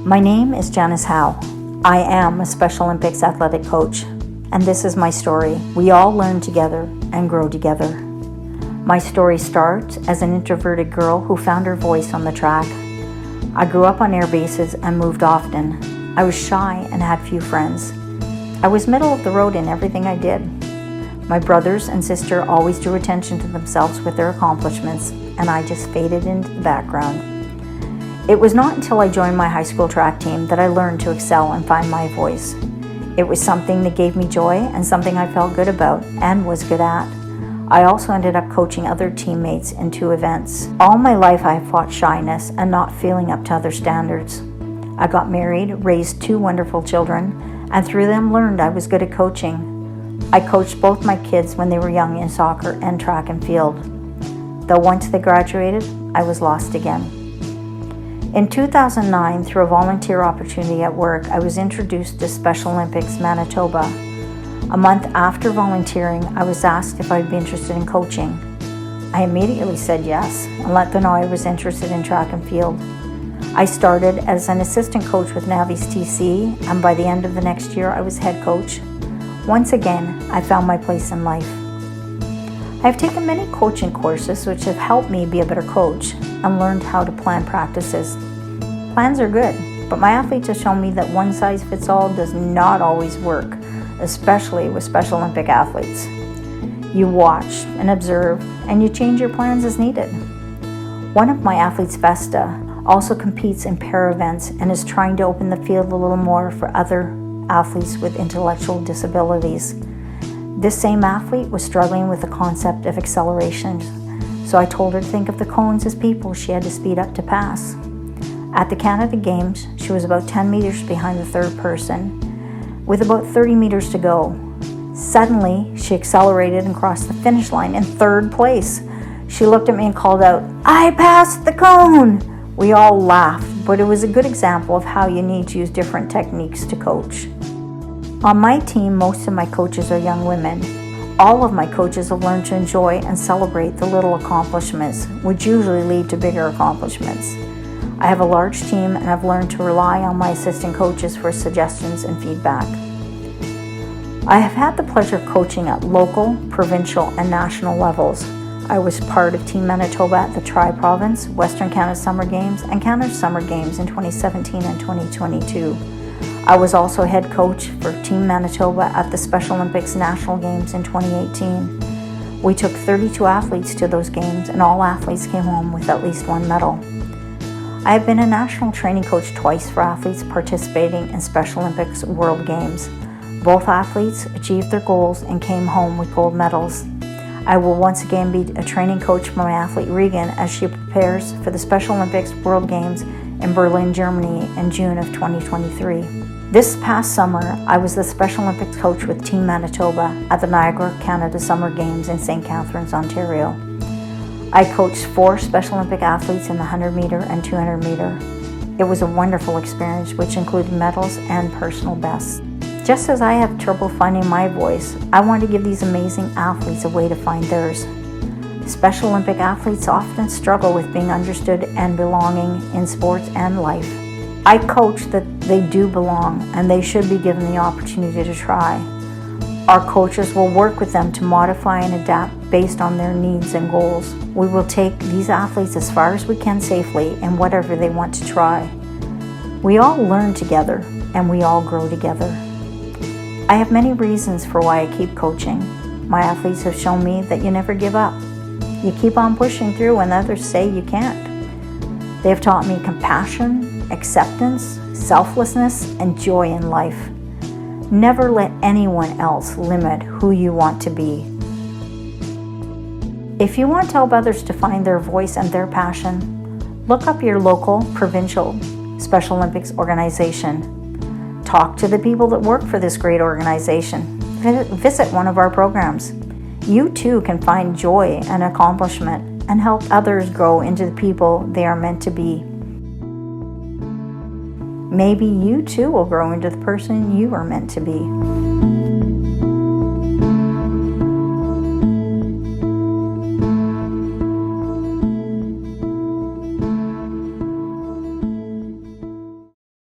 My name is Janice Howe. I am a Special Olympics athletic coach, and this is my story. We all learn together and grow together. My story starts as an introverted girl who found her voice on the track. I grew up on air bases and moved often. I was shy and had few friends. I was middle of the road in everything I did. My brothers and sister always drew attention to themselves with their accomplishments, and I just faded into the background. It was not until I joined my high school track team that I learned to excel and find my voice. It was something that gave me joy and something I felt good about and was good at. I also ended up coaching other teammates in 2 events. All my life I have fought shyness and not feeling up to other standards. I got married, raised 2 wonderful children, and through them learned I was good at coaching. I coached both my kids when they were young in soccer and track and field. Though once they graduated, I was lost again. In 2009, through a volunteer opportunity at work, I was introduced to Special Olympics Manitoba. A month after volunteering, I was asked if I'd be interested in coaching. I immediately said yes and let them know I was interested in track and field. I started as an assistant coach with Navy's TC, and by the end of the next year, I was head coach. Once again, I found my place in life. I have taken many coaching courses which have helped me be a better coach and learned how to plan practices. Plans are good, but my athletes have shown me that one size fits all does not always work, especially with Special Olympic athletes. You watch and observe, and you change your plans as needed. One of my athletes, Vesta, also competes in pair events and is trying to open the field a little more for other athletes with intellectual disabilities. This same athlete was struggling with the concept of acceleration, so I told her to think of the cones as people she had to speed up to pass. At the Canada Games, she was about 10 meters behind the third person, with about 30 meters to go. Suddenly, she accelerated and crossed the finish line in 3rd place. She looked at me and called out, "I passed the cone!" We all laughed, but it was a good example of how you need to use different techniques to coach. On my team, most of my coaches are young women. All of my coaches have learned to enjoy and celebrate the little accomplishments, which usually lead to bigger accomplishments. I have a large team and I've learned to rely on my assistant coaches for suggestions and feedback. I have had the pleasure of coaching at local, provincial, and national levels. I was part of Team Manitoba at the Tri-Province, Western Canada Summer Games, and Canada Summer Games in 2017 and 2022. I was also head coach for Team Manitoba at the Special Olympics National Games in 2018. We took 32 athletes to those games, and all athletes came home with at least 1 medal. I have been a national training coach twice for athletes participating in Special Olympics World Games. Both athletes achieved their goals and came home with gold medals. I will once again be a training coach for my athlete Regan as she prepares for the Special Olympics World Games in Berlin, Germany in June of 2023. This past summer, I was the Special Olympics coach with Team Manitoba at the Niagara Canada Summer Games in St. Catharines, Ontario. I coached 4 Special Olympic athletes in the 100 meter and 200 meter. It was a wonderful experience which included medals and personal bests. Just as I have trouble finding my voice, I want to give these amazing athletes a way to find theirs. Special Olympic athletes often struggle with being understood and belonging in sports and life. I coach that they do belong and they should be given the opportunity to try. Our coaches will work with them to modify and adapt based on their needs and goals. We will take these athletes as far as we can safely in whatever they want to try. We all learn together and we all grow together. I have many reasons for why I keep coaching. My athletes have shown me that you never give up. You keep on pushing through when others say you can't. They have taught me compassion, acceptance, selflessness, and joy in life. Never let anyone else limit who you want to be. If you want to help others to find their voice and their passion, look up your local, provincial Special Olympics organization. Talk to the people that work for this great organization. Visit one of our programs. You too can find joy and accomplishment and help others grow into the people they are meant to be. Maybe you too will grow into the person you are meant to be.